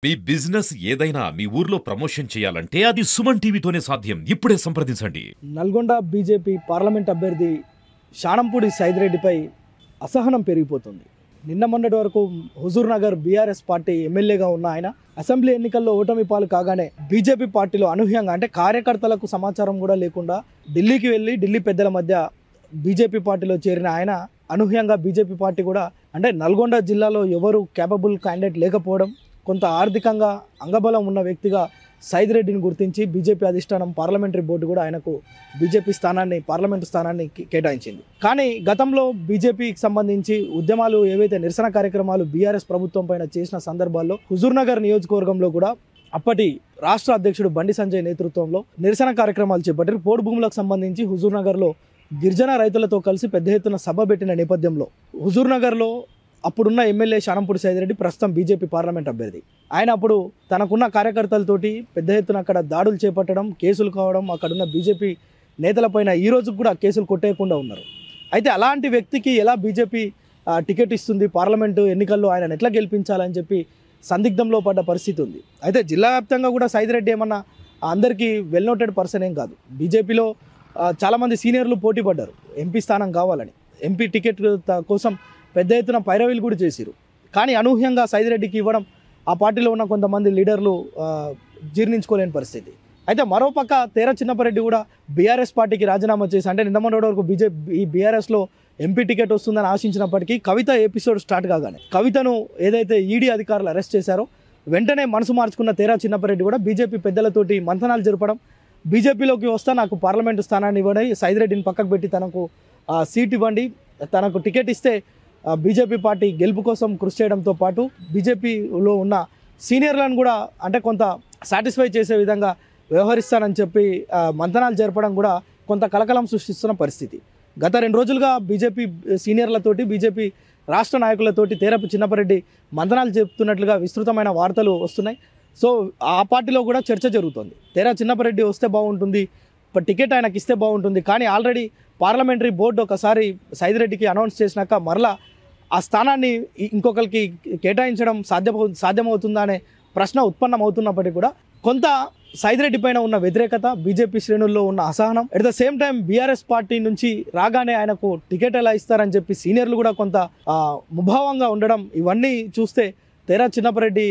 మీ business ఏదైనా మీ ఊర్లో promotion చేయాలంటే అది సుమన్ టీవీతోనే సాధ్యం. ఇప్పుడే సంప్రదించండి. నల్గొండ బీజేపీ పార్లమెంట్ అభ్యర్థి శానంపూడి సైదిరెడ్డిపై అసహనం పెరిగిపోతుంది. నిన్న మొన్నటి వరకు హుజూర్ నగర్ బీఆర్ఎస్ పార్టీ ఎమ్మెల్యేగా ఉన్న ఆయన అసెంబ్లీ ఎన్నికల్లో ఓటమి పాలు కాగానే బీజేపీ పార్టీలో అనూహ్యంగా అంటే కార్యకర్తలకు సమాచారం కూడా లేకుండా ఢిల్లీకి వెళ్ళి ఢిల్లీ పెద్దల మధ్య బీజేపీ పార్టీలో చేరిన ఆయన అనూహ్యంగా బీజేపీ పార్టీ కూడా అంటే నల్గొండ జిల్లాలో ఎవరు క్యాపబుల్ క్యాండిడేట్ లేకపోవడం, కొంత ఆర్థికంగా అంగబలం ఉన్న వ్యక్తిగా సైదిరెడ్డిని గుర్తించి బీజేపీ అధిష్టానం పార్లమెంటరీ బోర్డు కూడా ఆయనకు బీజేపీ స్థానాన్ని పార్లమెంటు స్థానాన్ని కేటాయించింది. కానీ గతంలో బీజేపీకి సంబంధించి ఉద్యమాలు ఏవైతే నిరసన కార్యక్రమాలు బీఆర్ఎస్ ప్రభుత్వం పైన చేసిన సందర్భాల్లో హుజూర్ నగర్ నియోజకవర్గంలో కూడా అప్పటి రాష్ట్ర అధ్యక్షుడు బండి సంజయ్ నేతృత్వంలో నిరసన కార్యక్రమాలు చేపట్టారు. పోడు భూములకు సంబంధించి హుజూర్ నగర్లో గిరిజన రైతులతో కలిసి పెద్ద ఎత్తున సభ పెట్టిన నేపథ్యంలో హుజూర్ నగర్లో అప్పుడున్న ఎమ్మెల్యే శానంపూడి సైదిరెడ్డి ప్రస్తుతం బీజేపీ పార్లమెంట్ అభ్యర్థి. ఆయన అప్పుడు తనకున్న కార్యకర్తలతోటి పెద్ద ఎత్తున అక్కడ దాడులు చేపట్టడం, కేసులు కావడం, అక్కడున్న బీజేపీ నేతలపైన ఈ రోజు కూడా కేసులు కొట్టేయకుండా ఉన్నారు. అయితే అలాంటి వ్యక్తికి ఎలా బీజేపీ టికెట్ ఇస్తుంది, పార్లమెంటు ఎన్నికల్లో ఆయన ఎట్లా గెలిపించాలని చెప్పి సందిగ్ధంలో పడ్డ పరిస్థితి ఉంది. అయితే జిల్లా వ్యాప్తంగా కూడా సైదిరెడ్డి ఏమన్నా అందరికీ వెల్ నోటెడ్ పర్సన్ ఏం కాదు. బీజేపీలో చాలామంది సీనియర్లు పోటీ పడ్డారు ఎంపీ స్థానం కావాలని. ఎంపీ టికెట్ కోసం పెద్ద ఎత్తున పైరవీలు కూడా చేసిరు. కానీ అనూహ్యంగా సైదిరెడ్డికి ఇవ్వడం ఆ పార్టీలో ఉన్న కొంతమంది లీడర్లు జీర్ణించుకోలేని పరిస్థితి. అయితే మరోపక్క తేరా చిన్నపరెడ్డి కూడా బీఆర్ఎస్ పార్టీకి రాజీనామా చేసి అంటే నిన్న మొన్నటి వరకు ఈ బీఆర్ఎస్లో ఎంపీ టికెట్ వస్తుందని ఆశించినప్పటికీ కవిత ఎపిసోడ్ స్టార్ట్ కాగానే కవితను ఏదైతే ఈడీ అధికారులు అరెస్ట్ చేశారో వెంటనే మనసు మార్చుకున్న తేరా చిన్నపరెడ్డి కూడా బీజేపీ పెద్దలతోటి మంథనాలు జరపడం, బీజేపీలోకి వస్తా నాకు పార్లమెంటు స్థానాన్ని ఇవ్వండి, సైదిరెడ్డిని పక్కకు పెట్టి తనకు సీట్ ఇవ్వండి, తనకు టికెట్ ఇస్తే బీజేపీ పార్టీ గెలుపు కోసం కృషి చేయడంతో పాటు బీజేపీలో ఉన్న సీనియర్లను కూడా అంటే కొంత సాటిస్ఫై చేసే విధంగా వ్యవహరిస్తానని చెప్పి మంతనాలు జరపడం కూడా కొంత కలకలం సృష్టిస్తున్న పరిస్థితి. గత 2 రోజులుగా బీజేపీ సీనియర్లతోటి బీజేపీ రాష్ట్ర నాయకులతోటి తేరపు చిన్నపరెడ్డి మంతనాలు చెప్తున్నట్లుగా విస్తృతమైన వార్తలు వస్తున్నాయి. సో ఆ పార్టీలో కూడా చర్చ జరుగుతుంది. తేరా చిన్నపరెడ్డి వస్తే బాగుంటుంది, టికెట్ ఆయనకి ఇస్తే బాగుంటుంది. కానీ ఆల్రెడీ పార్లమెంటరీ బోర్డు ఒకసారి సైదిరెడ్డికి అనౌన్స్ చేసినాక మరలా ఆ స్థానాన్ని ఇంకొకరికి కేటాయించడం సాధ్యమవుతుందా అనే ప్రశ్న ఉత్పన్నమవుతున్నప్పటికీ కూడా కొంత సైదిరెడ్డి పైన ఉన్న వ్యతిరేకత, బీజేపీ శ్రేణుల్లో ఉన్న అసహనం, at the same time BRS party నుంచి రాగానే ఆయనకు టికెట్ ఎలా ఇస్తారని చెప్పి సీనియర్లు కూడా కొంత ముభావంగా ఉండడం, ఇవన్నీ చూస్తే తేరా చిన్నపరెడ్డి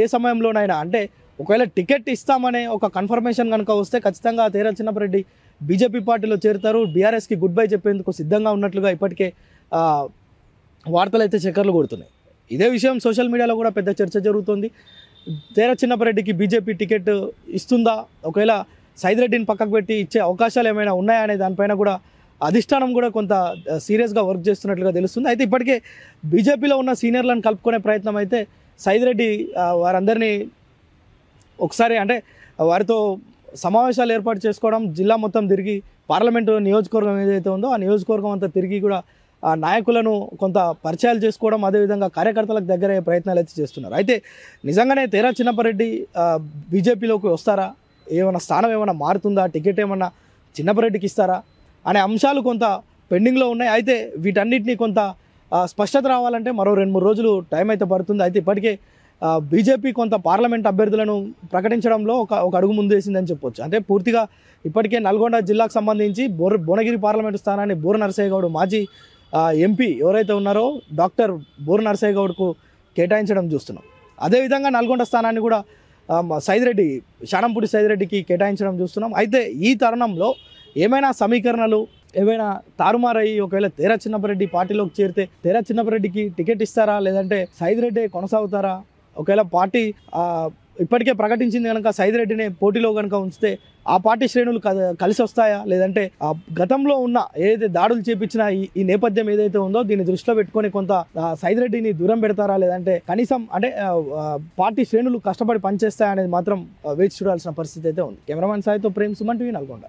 ఏ సమయంలోనైనా అంటే ఒకవేళ టికెట్ ఇస్తామనే ఒక కన్ఫర్మేషన్ కనుక వస్తే ఖచ్చితంగా తేరా చిన్నపరెడ్డి బీజేపీ పార్టీలో చేరుతారు, బీఆర్ఎస్కి గుడ్ బై చెప్పేందుకు సిద్ధంగా ఉన్నట్లుగా ఇప్పటికే వార్తలు అయితే చక్కర్లు కొడుతున్నాయి. ఇదే విషయం సోషల్ మీడియాలో కూడా పెద్ద చర్చ జరుగుతుంది. తేరా చిన్నపరెడ్డికి బీజేపీ టికెట్ ఇస్తుందా, ఒకవేళ సైదిరెడ్డిని పక్కకు పెట్టి ఇచ్చే అవకాశాలు ఏమైనా ఉన్నాయా అనే దానిపైన కూడా అధిష్టానం కూడా కొంత సీరియస్గా వర్క్ చేస్తున్నట్లుగా తెలుస్తుంది. అయితే ఇప్పటికే బీజేపీలో ఉన్న సీనియర్లను కలుపుకునే ప్రయత్నం అయితే సైదిరెడ్డి వారందరినీ ఒకసారి అంటే వారితో సమావేశాలు ఏర్పాటు చేసుకోవడం, జిల్లా మొత్తం తిరిగి పార్లమెంటు నియోజకవర్గం ఏదైతే ఉందో ఆ నియోజకవర్గం అంతా తిరిగి కూడా ఆ నాయకులను కొంత పరిచయాలు చేసుకోవడం, అదేవిధంగా కార్యకర్తలకు దగ్గర అయ్యే ప్రయత్నాలు అయితే చేస్తున్నారు. అయితే నిజంగానే తేరా చిన్నపరెడ్డి బీజేపీలోకి వస్తారా, ఏమైనా స్థానం ఏమైనా మారుతుందా, టికెట్ ఏమన్నా చిన్నపరెడ్డికి ఇస్తారా అనే అంశాలు కొంత పెండింగ్లో ఉన్నాయి. అయితే వీటన్నిటినీ కొంత స్పష్టత రావాలంటే మరో 2-3 రోజులు టైం అయితే పడుతుంది. అయితే ఇప్పటికే బీజేపీ కొంత పార్లమెంట్ అభ్యర్థులను ప్రకటించడంలో ఒక అడుగు ముందు వేసిందని చెప్పొచ్చు. అంటే పూర్తిగా ఇప్పటికే నల్గొండ జిల్లాకు సంబంధించి భువనగిరి పార్లమెంటు స్థానాన్ని బూర నరసయ్య గౌడ్ మాజీ ఎంపీ ఎవరైతే ఉన్నారో డాక్టర్ బూర నరసయ్య గౌడ్కు కేటాయించడం చూస్తున్నాం. అదేవిధంగా నల్గొండ స్థానాన్ని కూడా సైదిరెడ్డి శానంపూడి సైదిరెడ్డికి కేటాయించడం చూస్తున్నాం. అయితే ఈ తరుణంలో ఏమైనా సమీకరణలు ఏమైనా తారుమారయ్యి ఒకవేళ తేరా చిన్నపరెడ్డి పార్టీలోకి చేరితే తేరా చిన్నపరెడ్డికి టికెట్ ఇస్తారా, లేదంటే సైదిరెడ్డి కొనసాగుతారా, ఒకవేళ పార్టీ ఇప్పటికే ప్రకటించింది కనుక సైదిరెడ్డిని పోటీలో కనుక ఉంచితే ఆ పార్టీ శ్రేణులు కలిసి వస్తాయా, లేదంటే గతంలో ఉన్న ఏదైతే దాడులు చేపించిన ఈ నేపథ్యం ఏదైతే ఉందో దీన్ని దృష్టిలో పెట్టుకొని కొంత సైదిరెడ్డిని దూరం పెడతారా, లేదంటే కనీసం అంటే పార్టీ శ్రేణులు కష్టపడి పనిచేస్తాయా అనేది మాత్రం వేచి చూడాల్సిన పరిస్థితి అయితే ఉంది. కెమెరామెన్ సాయితో ప్రేమ్, సుమన్ టీవీ, నల్గొండ.